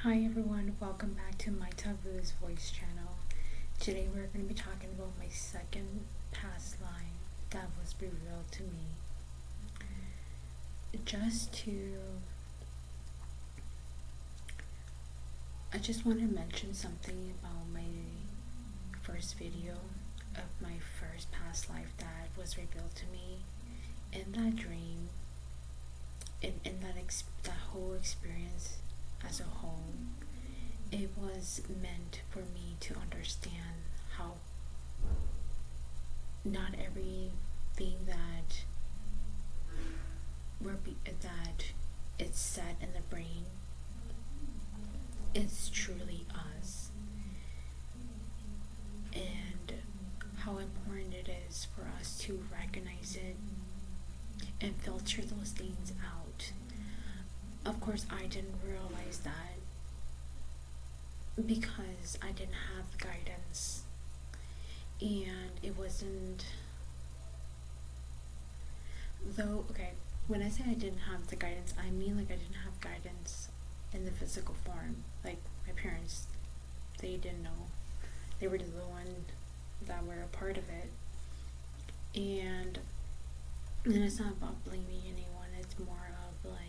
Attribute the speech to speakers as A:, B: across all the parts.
A: Hi everyone, welcome back to my Taboo's voice channel. Today we're going to be talking about my second past life that was revealed to me. I just want to mention something about my first video of my first past life that was revealed to me. In that dream, in that whole experience as a whole, it was meant for me to understand how not everything that it's said in the brain is truly us, and how important it is for us to recognize it and filter those things out. Of course, I didn't realize that because I didn't have guidance, and it wasn't, when I say I didn't have the guidance, I mean like I didn't have guidance in the physical form. Like my parents, they didn't know. They were the one that were a part of it. And it's not about blaming anyone, it's more of like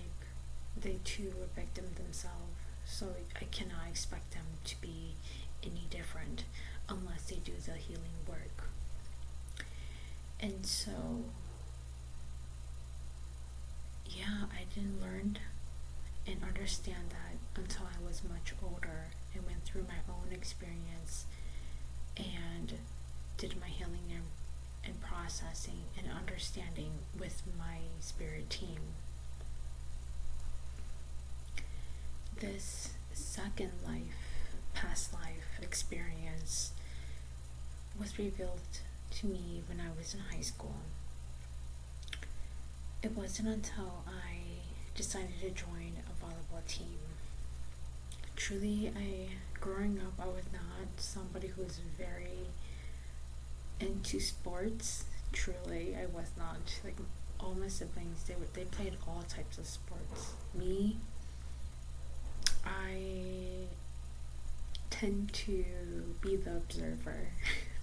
A: they too were victims themselves. So I cannot expect them to be any different unless they do the healing work. And so, yeah, I didn't learn and understand that until I was much older and went through my own experience and did my healing and processing and understanding with my spirit team. This second past life experience was revealed to me when I was in high school. It wasn't until I decided to join a volleyball team. Truly, growing up, I was not somebody who was very into sports. Truly, I was not. Like all my siblings, they played all types of sports. Me, I tend to be the observer.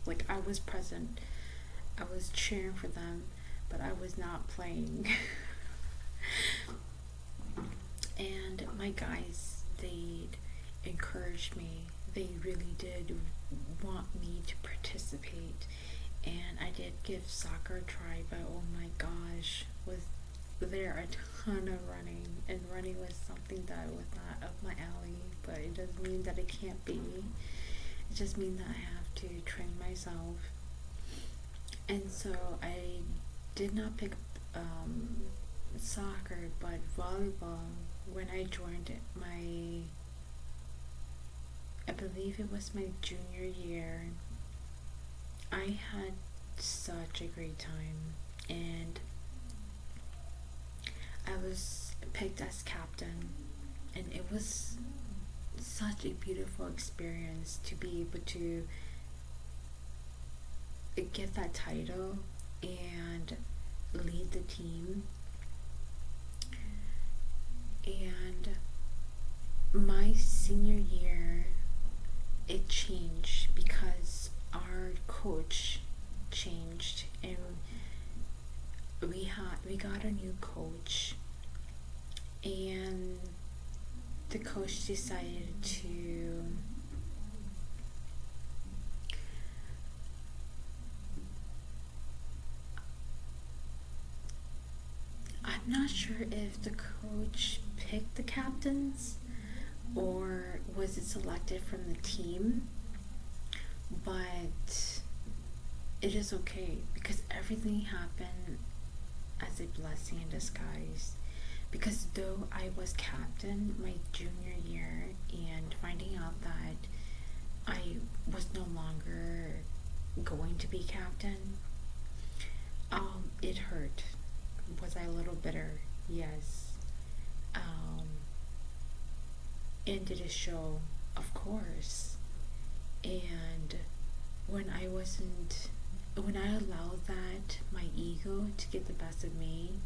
A: Like I was present, I was cheering for them, but I was not playing. And my guys, they encouraged me. They really did want me to participate, and I did give soccer a try, but oh my gosh, was there a ton of running, and running was something that was not up my alley. But it doesn't mean that it can't be. It just means that I have to train myself. And so I did not pick soccer, but volleyball. When I joined I believe it was my junior year, I had such a great time, and I was picked as captain, and it was such a beautiful experience to be able to get that title and lead the team. And my senior year, it changed because our coach changed, and we got a new coach, and the coach decided to I'm not sure if the coach picked the captains or was it selected from the team, but it is okay because everything happened as a blessing in disguise. Because though I was captain my junior year, and finding out that I was no longer going to be captain, it hurt. Was I a little bitter? Yes. And did it show? Of course. And when I allowed that, my ego, to get the best of me,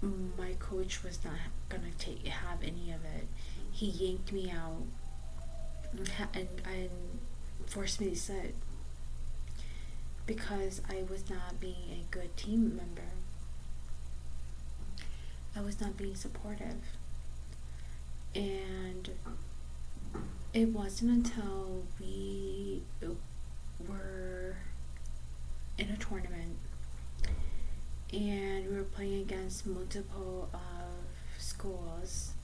A: my coach was not gonna have any of it. he yanked me out and forced me to sit because I was not being a good team member. I was not being supportive. And it wasn't until we were in a tournament and we were playing against multiple schools,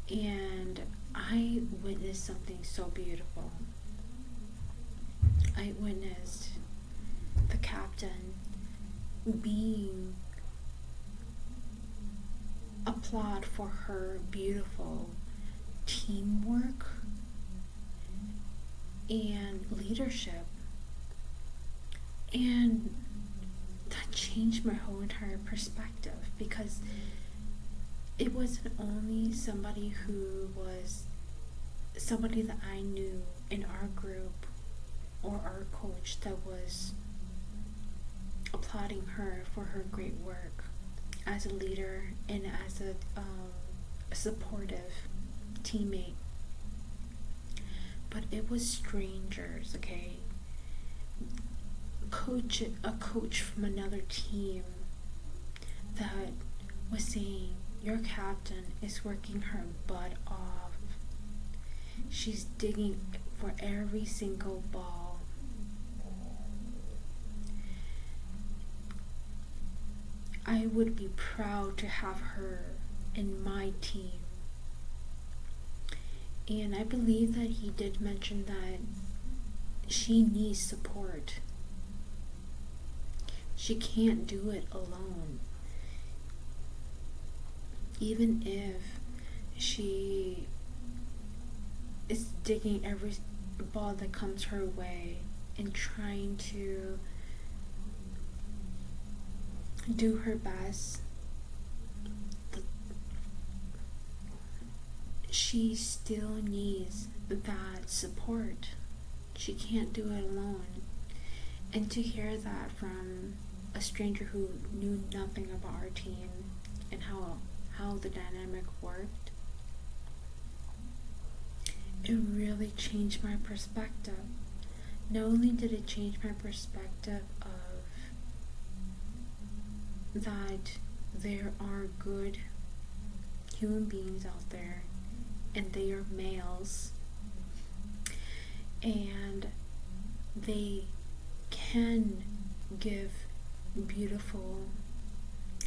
A: and I witnessed something so beautiful. I witnessed the captain being applaud for her beautiful teamwork and leadership, and that changed my whole entire perspective, because it wasn't only somebody who was somebody that I knew in our group or our coach that was applauding her for her great work as a leader and as a supportive teammate, but it was strangers. Okay, a coach from another team that was saying, your captain is working her butt off. She's digging for every single ball. I would be proud to have her in my team. And I believe that he did mention that she needs support. She can't do it alone. Even if she is digging every ball that comes her way and trying to do her best, she still needs that support. She can't do it alone. And to hear that from a stranger who knew nothing about our team and how the dynamic worked, it really changed my perspective. Not only did it change my perspective of that there are good human beings out there and they are males and they can give beautiful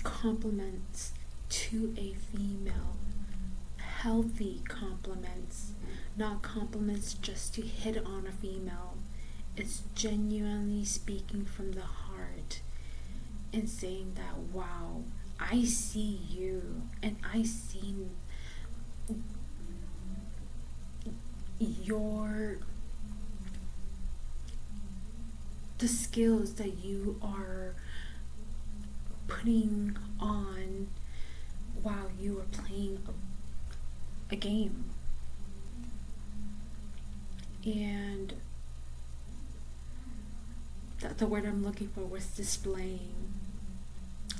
A: compliments to a female, healthy compliments, not compliments just to hit on a female. It's genuinely speaking from the heart and saying that, wow, I see you and I see the skills that you are putting on while you are playing a game. And the word I'm looking for was displaying.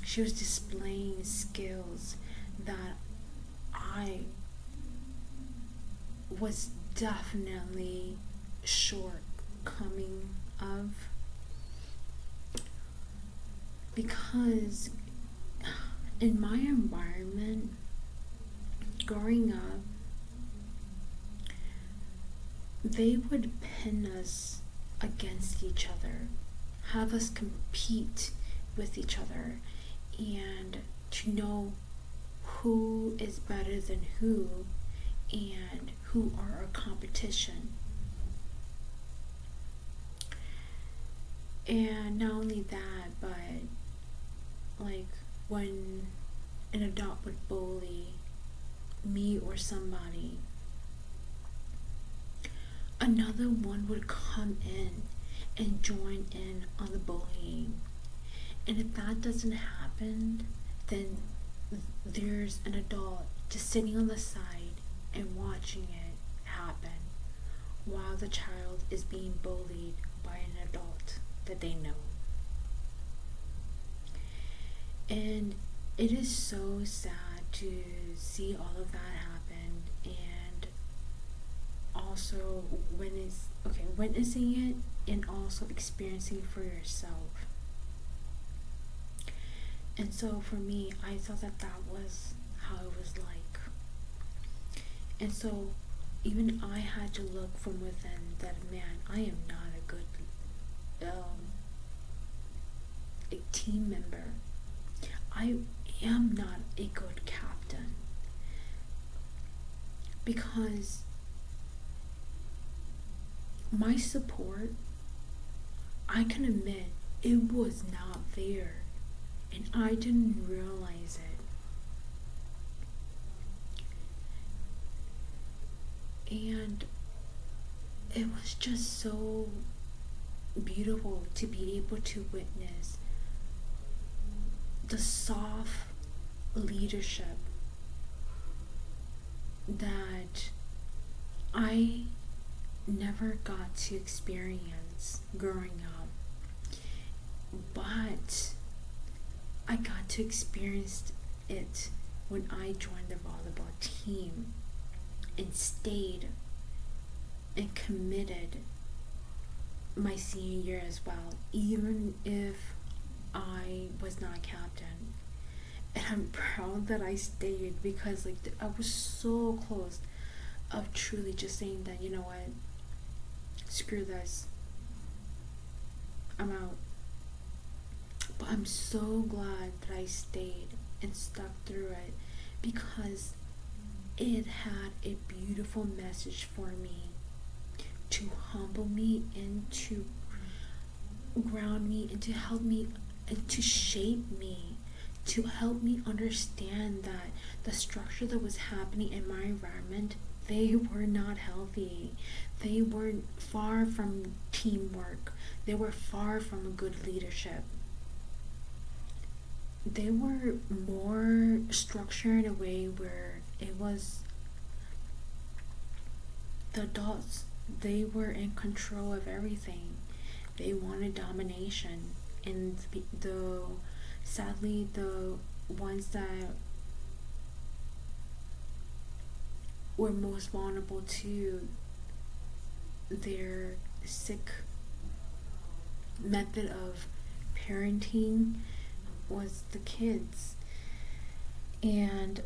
A: She was displaying skills that I was definitely shortcoming of, because in my environment growing up, they would pin us against each other, have us compete with each other, and to know who is better than who and who are our competition. And not only that, but like when an adult would bully me or somebody, another one would come in and join in on the bullying. And if that doesn't happen, then there's an adult just sitting on the side and watching it happen while the child is being bullied by an adult that they know. And it is so sad to see all of that happen, and also witnessing it and also experiencing for yourself. And so for me, I thought that was how it was like. And so even I had to look from within that, man, I am not a good a team member. I am not a good captain, because my support, I can admit, it was not there, and I didn't realize it. And it was just so beautiful to be able to witness the soft leadership that I never got to experience growing up, but I got to experience it when I joined the volleyball team and stayed and committed my senior year as well, even if I was not captain. And I'm proud that I stayed, because I was so close of truly just saying that, you know what, screw this, I'm out. But I'm so glad that I stayed and stuck through it, because it had a beautiful message for me to humble me and to ground me and to help me and to shape me, to help me understand that the structure that was happening in my environment, they were not healthy. They were far from teamwork. They were far from a good leadership. They were more structured in a way where it was the adults, they were in control of everything. They wanted domination, and sadly the ones that were most vulnerable to their sick method of parenting was the kids. And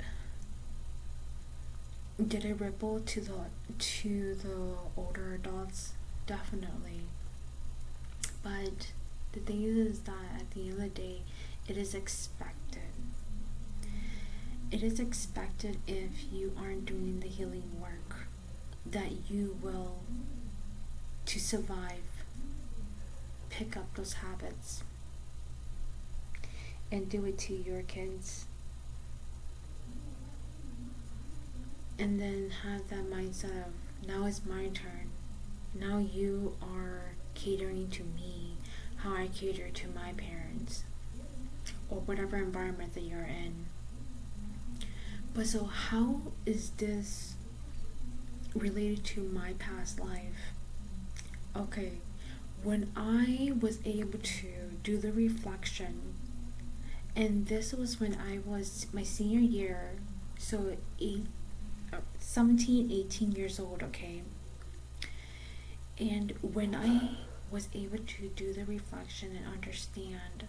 A: did it ripple to the older adults? Definitely. But the thing is that at the end of the day, it is expected. It is expected, if you aren't doing the healing work, that you will, to survive, pick up those habits and do it to your kids. And then have that mindset of, now it's my turn. Now you are catering to me, how I cater to my parents, or whatever environment that you're in. But so how is this related to my past life? Okay, when I was able to do the reflection, and this was when I was my senior year, so 17, 18 years old, okay? And when I was able to do the reflection and understand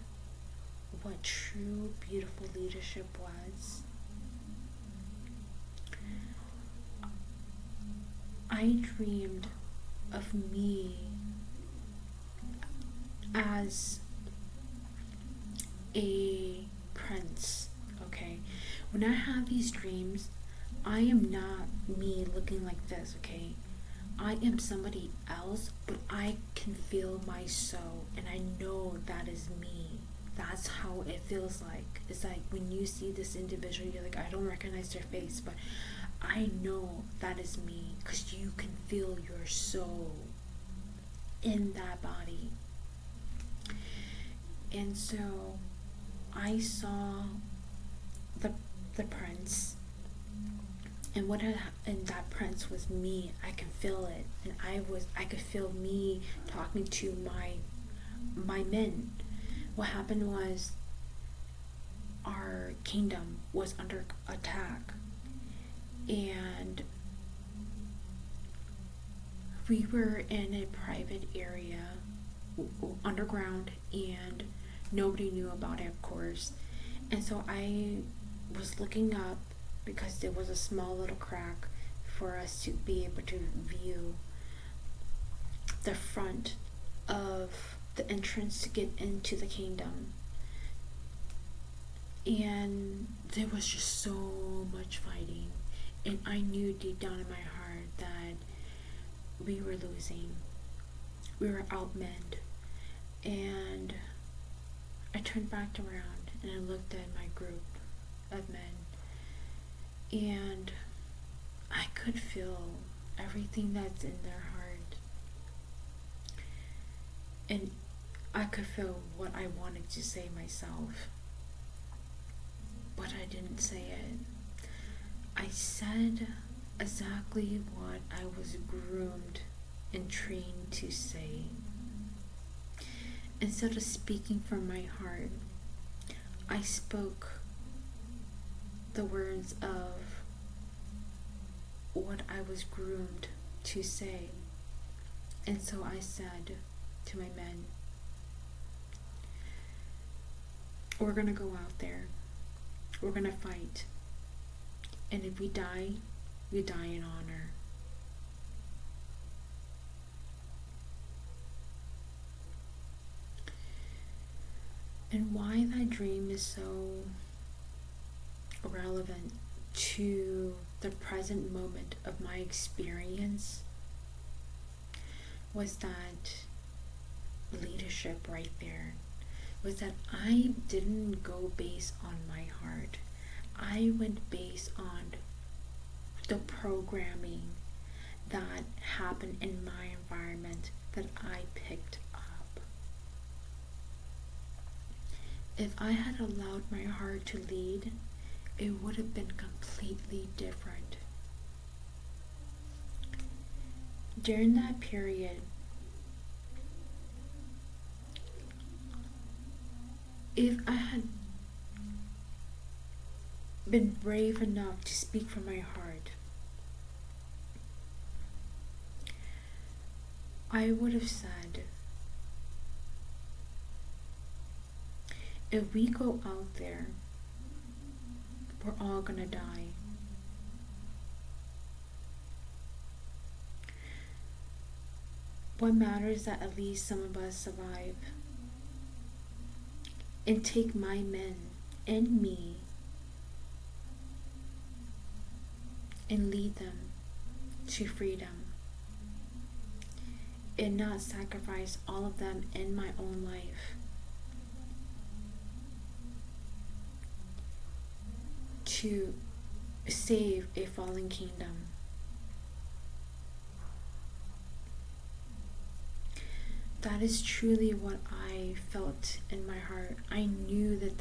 A: what true beautiful leadership was, I dreamed of me as a prince, okay? When I have these dreams, I am not me looking like this, okay? I am somebody else, but I can feel my soul, and I know that is me. That's how it feels like. It's like when you see this individual, you're like, I don't recognize their face, but I know that is me, because you can feel your soul in that body. And so I saw the prince, and and that prince was me. I can feel it, and I could feel me talking to my men. What happened was, our kingdom was under attack, and we were in a private area underground, and nobody knew about it, of course. And so I was looking up because there was a small little crack for us to be able to view the front of the entrance to get into the kingdom. And there was just so much fighting, and I knew deep down in my heart that we were losing. We were outmanned. And I turned back around and I looked at my group of men, and I could feel everything that's in their heart, and I could feel what I wanted to say myself, but I didn't say it. I said exactly what I was groomed and trained to say. Instead of speaking from my heart, I spoke the words of what I was groomed to say. And so I said to my men, we're going to go out there. We're going to fight. And if we die, we die in honor. And why that dream is so relevant to the present moment of my experience was that leadership right there. Was that I didn't go based on my heart. I went based on the programming that happened in my environment that I picked up. If I had allowed my heart to lead, it would have been completely different. During that period, if I had been brave enough to speak from my heart, I would have said, if we go out there, we're all gonna die. What matters is that at least some of us survive. And take my men and me and lead them to freedom. And not sacrifice all of them in my own life. To save a fallen kingdom. That is truly what I felt in my heart. I knew that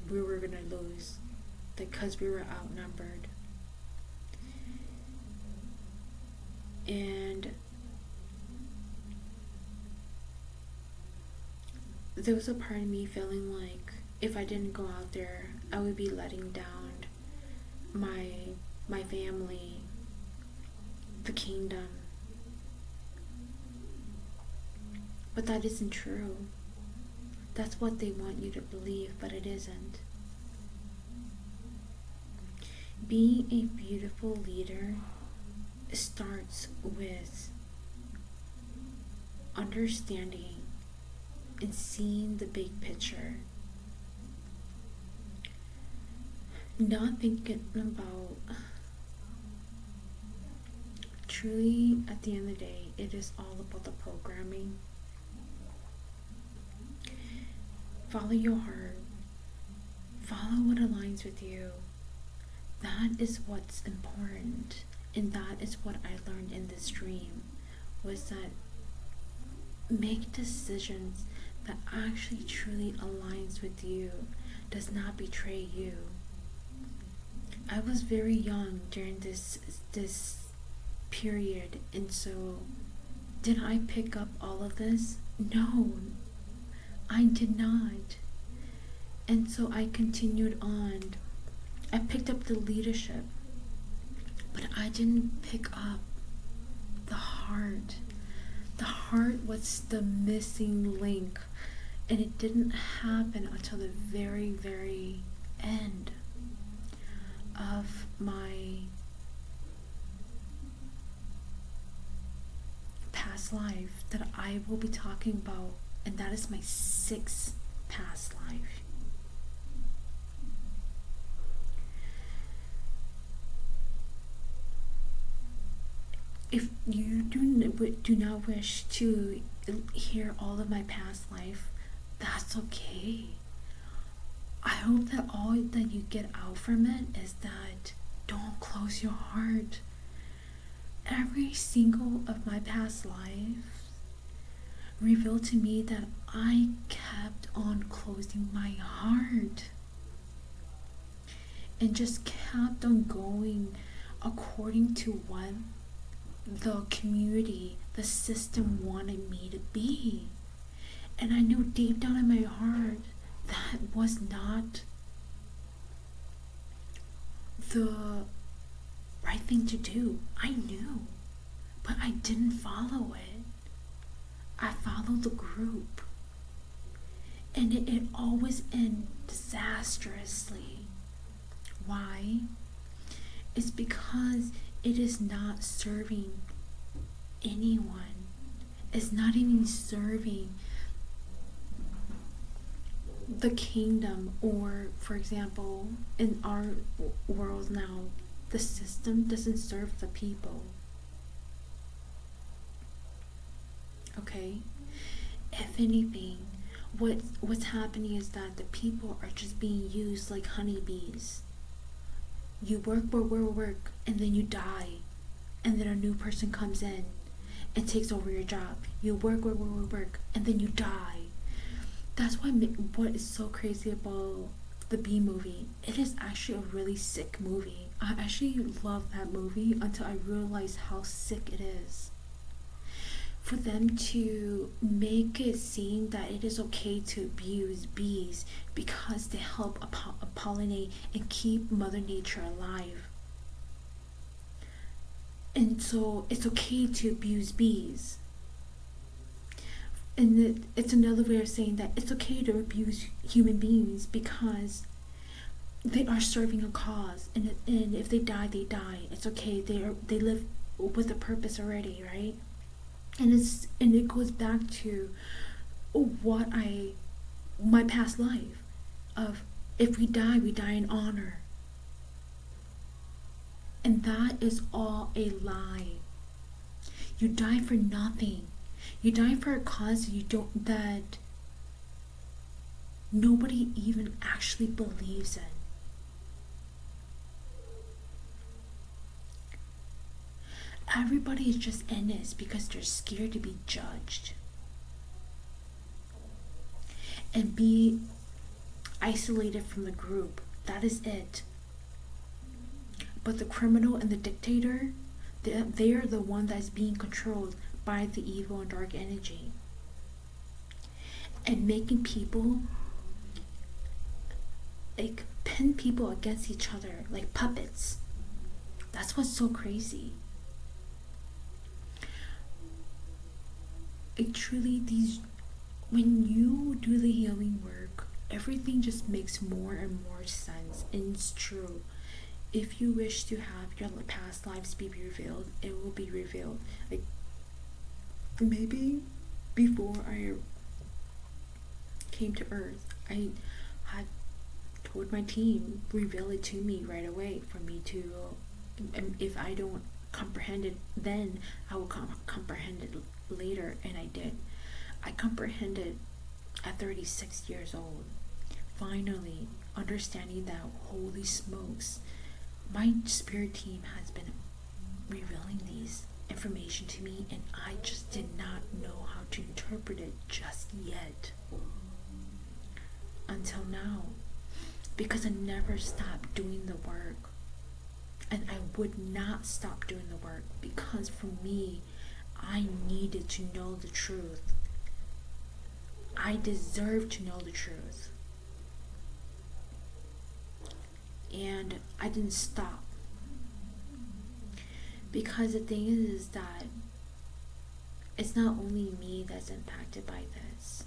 A: we were gonna lose because we were outnumbered. And there was a part of me feeling like if I didn't go out there, I would be letting down my family, the kingdom. But that isn't true. That's what they want you to believe, but it isn't. Being a beautiful leader starts with understanding and seeing the big picture. Not thinking about, truly at the end of the day, it is all about the programming. Follow your heart. Follow what aligns with you. That is what's important. And that is what I learned in this dream, was that make decisions that actually truly aligns with you, does not betray you. I was very young during this period, and so did I pick up all of this? No, I did not. And so I continued on. I picked up the leadership, but I didn't pick up the heart. The heart was the missing link, and it didn't happen until the very, very end of my past life that I will be talking about, and that is my sixth past life. If you do not wish to hear all of my past life, that's okay. I hope that all that you get out from it is that don't close your heart. Every single of my past lives revealed to me that I kept on closing my heart and just kept on going according to what the community, the system wanted me to be. And I know deep down in my heart that was not the right thing to do. I knew, but I didn't follow it. I followed the group, and it always ended disastrously. Why? It's because it is not serving anyone. It's not even serving the kingdom, or for example, in our world now, the system doesn't serve the people. Okay? If anything, what's happening is that the people are just being used like honeybees. You work, and then you die, and then a new person comes in and takes over your job. You work, and then you die. That's why what is so crazy about the Bee movie. It is actually a really sick movie. I actually love that movie until I realized how sick it is. For them to make it seem that it is okay to abuse bees because they help pollinate and keep Mother Nature alive. And so it's okay to abuse bees. And it's another way of saying that it's okay to abuse human beings because they are serving a cause. And if they die, they die. It's okay. They live with a purpose already, right? And it goes back to my past life of, if we die in honor. And that is all a lie. You die for nothing. You die for a cause that nobody even actually believes in. Everybody is just in this because they're scared to be judged and be isolated from the group. That is it. But the criminal and the dictator, they are the one that's being controlled by the evil and dark energy, and making people like pin people against each other like puppets. That's what's so crazy. It truly, when you do the healing work, everything just makes more and more sense, and it's true. If you wish to have your past lives be revealed, it will be revealed. Like, maybe before I came to Earth, I had told my team, reveal it to me right away for me to, if I don't comprehend it then, I will comprehend it later, and I did. I comprehended at 36 years old, finally understanding that, holy smokes, my spirit team has been revealing these information to me, and I just did not know how to interpret it just yet until now, because I never stopped doing the work, and I would not stop doing the work, because for me, I needed to know the truth. I deserve to know the truth. And I didn't stop. Because the thing is that it's not only me that's impacted by this,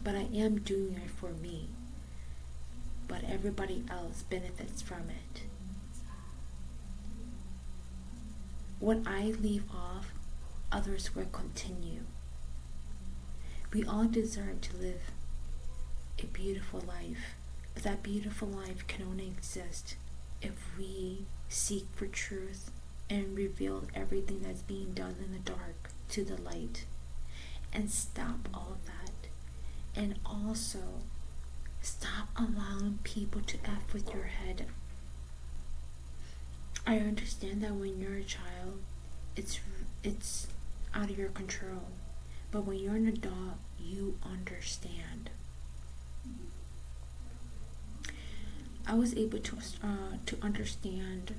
A: but I am doing it for me. But everybody else benefits from it. What I leave off, others will continue. We all deserve to live a beautiful life, but that beautiful life can only exist if we seek for truth and reveal everything that's being done in the dark to the light, and stop all of that. And also stop allowing people to F with your head. I understand that when you're a child, it's out of your control. But when you're an adult, you understand. I was able to understand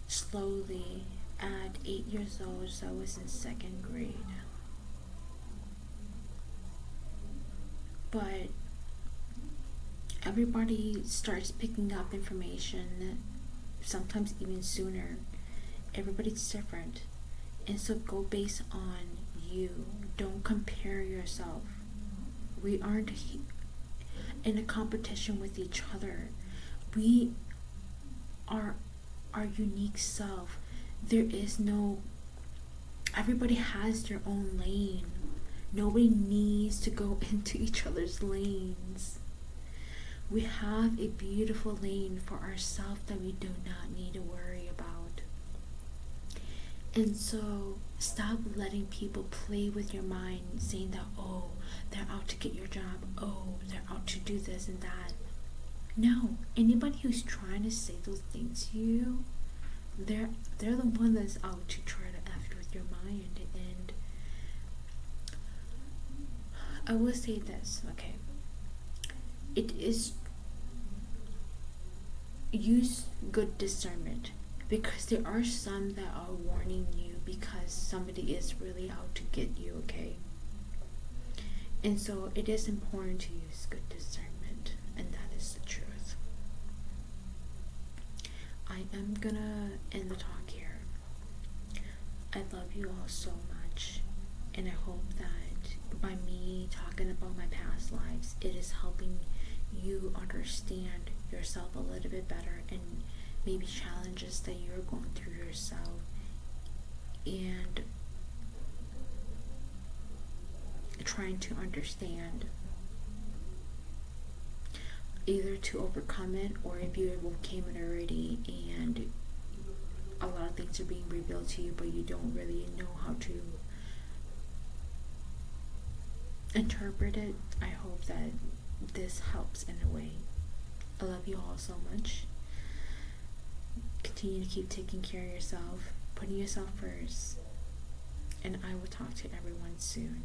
A: slowly at 8 years old, so I was in 2nd grade. But everybody starts picking up information, sometimes even sooner. Everybody's different. And so go based on you. Don't compare yourself. We aren't in a competition with each other. We are our unique self. There is no, everybody has their own lane. Nobody needs to go into each other's lanes. We have a beautiful lane for ourselves that we do not need to worry about. And so stop letting people play with your mind, saying that, oh, they're out to get your job, oh, they're out to do this and that. No, anybody who's trying to say those things to you, they're the one that's out to try to F with your mind. And I will say this, okay, it is, use good discernment, because there are some that are warning you because somebody is really out to get you, okay? And so it is important to use good discernment, and that is the truth. I am gonna end the talk here. I love you all so much, and I hope that by me talking about my past lives, it is helping you understand yourself a little bit better, and maybe challenges that you're going through yourself, and trying to understand either to overcome it, or if you overcame it already and a lot of things are being revealed to you but you don't really know how to interpret it. I hope that this helps in a way. I love you all so much. Continue to keep taking care of yourself, putting yourself first, and I will talk to everyone soon.